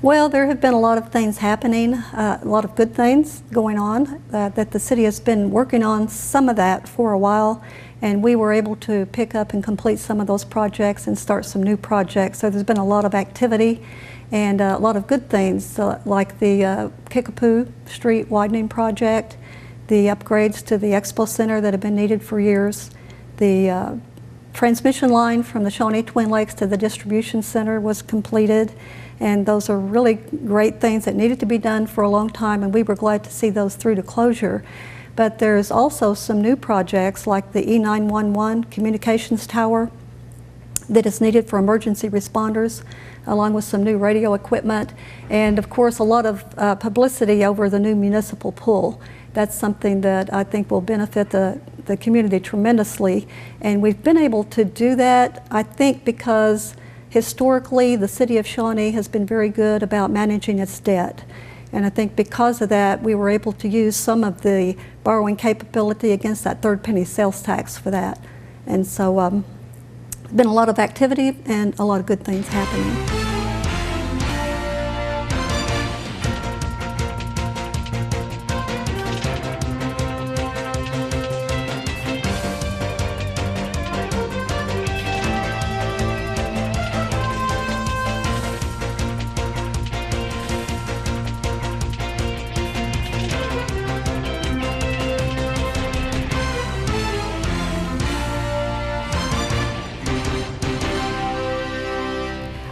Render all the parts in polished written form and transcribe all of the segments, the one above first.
Well, there have been a lot of things happening, a lot of good things going on that the city has been working on some of that for a while, and we were able to pick up and complete some of those projects and start some new projects. So there's been a lot of activity and a lot of good things like the Kickapoo Street widening project, the upgrades to the Expo Center that have been needed for years, the transmission line from the Shawnee Twin Lakes to the distribution center was completed, and those are really great things that needed to be done for a long time, and we were glad to see those through to closure. But there's also some new projects like the E911 communications tower that is needed for emergency responders, along with some new radio equipment, and of course a lot of publicity over the new municipal pool. That's something that I think will benefit the community tremendously, and we've been able to do that, I think, because historically the city of Shawnee has been very good about managing its debt. And I think because of that, we were able to use some of the borrowing capability against that third penny sales tax for that. And so been a lot of activity and a lot of good things happening.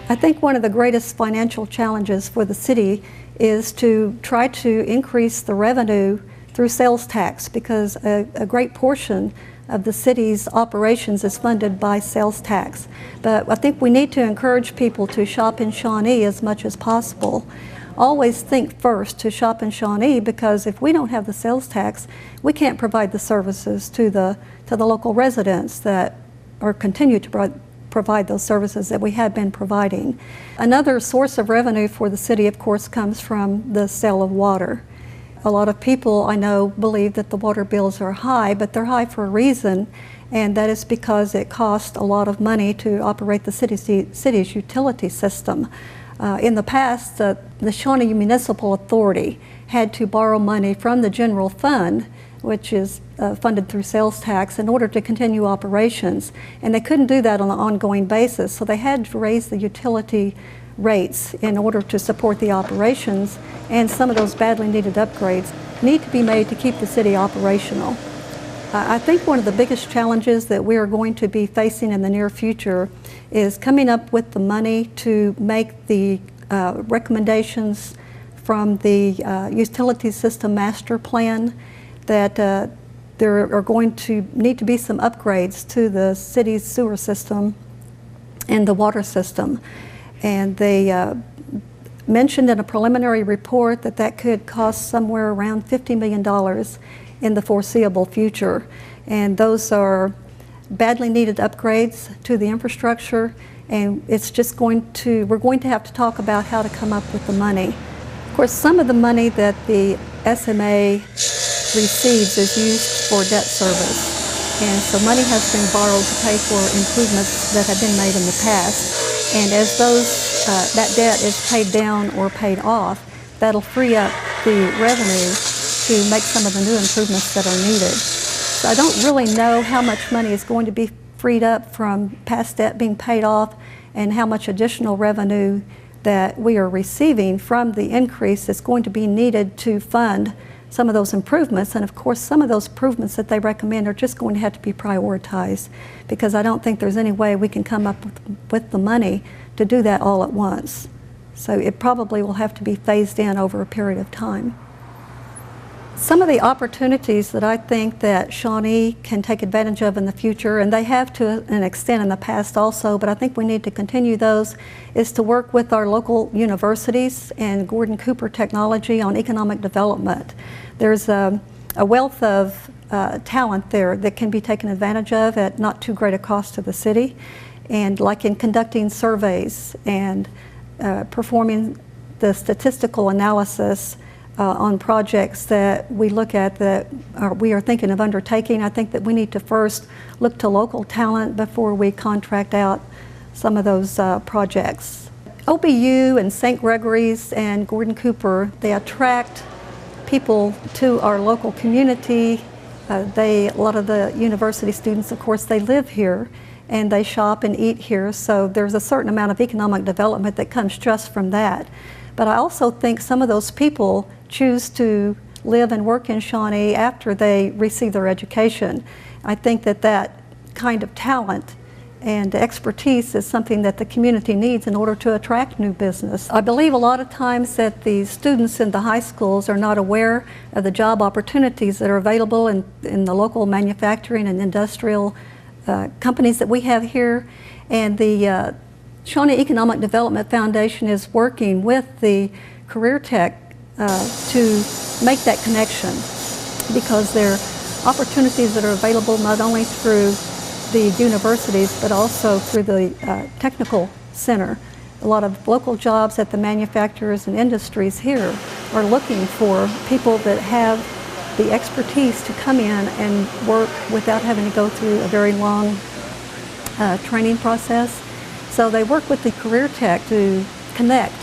I think one of the greatest financial challenges for the city is to try to increase the revenue through sales tax, because a great portion of the city's operations is funded by sales tax. But I think we need to encourage people to shop in Shawnee as much as possible. Always think first to shop in Shawnee, because if we don't have the sales tax, we can't provide the services to the local residents that are continue to provide those services that we have been providing. Another source of revenue for the city, of course, comes from the sale of water. A lot of people I know believe that the water bills are high, but they're high for a reason, and that is because it costs a lot of money to operate the city's utility system. In the past, the Shawnee Municipal Authority had to borrow money from the general fund, which is funded through sales tax, in order to continue operations. And they couldn't do that on an ongoing basis, so they had to raise the utility rates in order to support the operations, and some of those badly needed upgrades need to be made to keep the city operational. I think one of the biggest challenges that we are going to be facing in the near future is coming up with the money to make the recommendations from the utility system master plan, that there are going to need to be some upgrades to the city's sewer system and the water system. And they mentioned in a preliminary report that that could cost somewhere around $50 million in the foreseeable future. And those are badly needed upgrades to the infrastructure, and it's just we're going to have to talk about how to come up with the money. Of course, some of the money that the SMA receives is used for debt service, and so money has been borrowed to pay for improvements that have been made in the past, and as that debt is paid down or paid off, that'll free up the revenue to make some of the new improvements that are needed. So I don't really know how much money is going to be freed up from past debt being paid off, and how much additional revenue that we are receiving from the increase that's going to be needed to fund some of those improvements. And of course, some of those improvements that they recommend are just going to have to be prioritized, because I don't think there's any way we can come up with the money to do that all at once. So it probably will have to be phased in over a period of time. Some of the opportunities that I think that Shawnee can take advantage of in the future, and they have to an extent in the past also, but I think we need to continue those, is to work with our local universities and Gordon Cooper Technology on economic development. There's a wealth of talent there that can be taken advantage of at not too great a cost to the city, and like in conducting surveys and performing the statistical analysis on projects that we look at that we are thinking of undertaking. I think that we need to first look to local talent before we contract out some of those projects. OBU and St. Gregory's and Gordon Cooper, they attract people to our local community. A lot of the university students, of course, they live here and they shop and eat here, so there's a certain amount of economic development that comes just from that. But I also think some of those people choose to live and work in Shawnee after they receive their education. I think that that kind of talent and expertise is something that the community needs in order to attract new business. I believe a lot of times that the students in the high schools are not aware of the job opportunities that are available in the local manufacturing and industrial companies that we have here. And the Shawnee Economic Development Foundation is working with the Career Tech to make that connection, because there are opportunities that are available not only through the universities but also through the technical center. A lot of local jobs at the manufacturers and industries here are looking for people that have the expertise to come in and work without having to go through a very long training process. So they work with the Career Tech to connect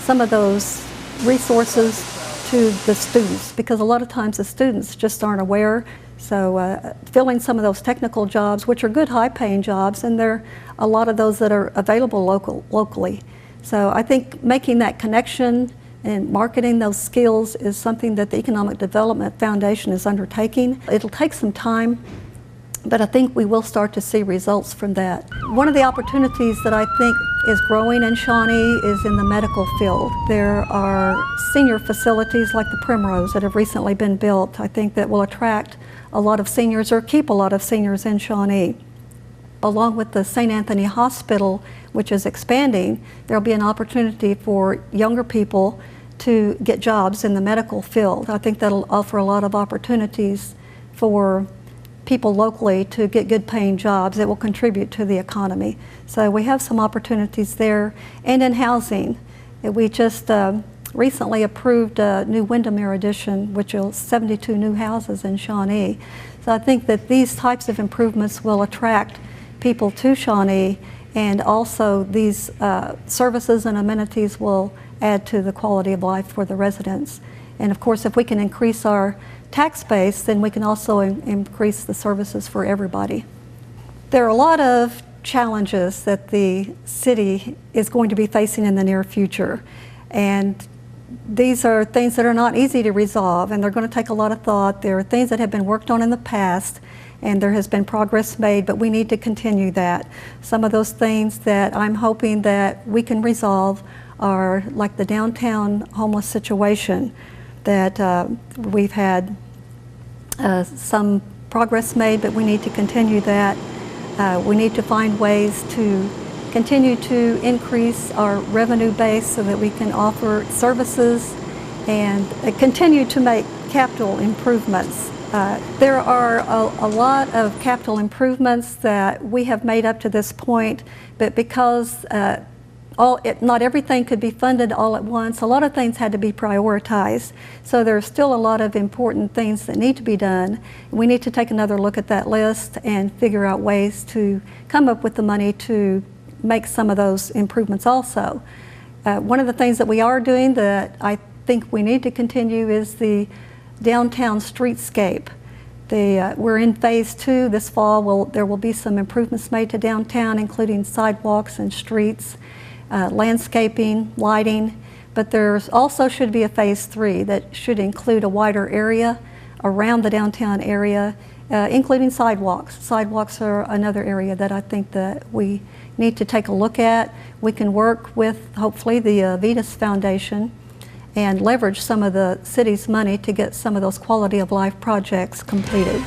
some of those resources to the students, because a lot of times the students just aren't aware. So filling some of those technical jobs, which are good high-paying jobs, and there are a lot of those that are available locally. So I think making that connection and marketing those skills is something that the Economic Development Foundation is undertaking. It'll take some time, but I think we will start to see results from that. One of the opportunities that I think is growing in Shawnee is in the medical field. There are senior facilities like the Primrose that have recently been built, I think, that will attract a lot of seniors or keep a lot of seniors in Shawnee. Along with the St. Anthony Hospital, which is expanding, there'll be an opportunity for younger people to get jobs in the medical field. I think that'll offer a lot of opportunities for people locally to get good paying jobs that will contribute to the economy. So we have some opportunities there. And in housing, we just recently approved a new Windermere addition, which is 72 new houses in Shawnee. So I think that these types of improvements will attract people to Shawnee, and also these services and amenities will add to the quality of life for the residents. And of course, if we can increase our tax base, then we can also increase the services for everybody. There are a lot of challenges that the city is going to be facing in the near future, and these are things that are not easy to resolve, and they're going to take a lot of thought. There are things that have been worked on in the past, and there has been progress made, but we need to continue that. Some of those things that I'm hoping that we can resolve are like the downtown homeless situation, that we've had some progress made, but we need to continue that. We need to find ways to continue to increase our revenue base so that we can offer services and continue to make capital improvements. There are a lot of capital improvements that we have made up to this point, but because not everything could be funded all at once, a lot of things had to be prioritized. So there's still a lot of important things that need to be done. We need to take another look at that list and figure out ways to come up with the money to make some of those improvements also. One of the things that we are doing that I think we need to continue is the downtown streetscape. We're in phase 2 this fall. There will be some improvements made to downtown, including sidewalks and streets, landscaping, lighting, but there's also should be a phase 3 that should include a wider area around the downtown area, including sidewalks. Sidewalks are another area that I think that we need to take a look at. We can work with, hopefully, the Vitas Foundation and leverage some of the city's money to get some of those quality of life projects completed.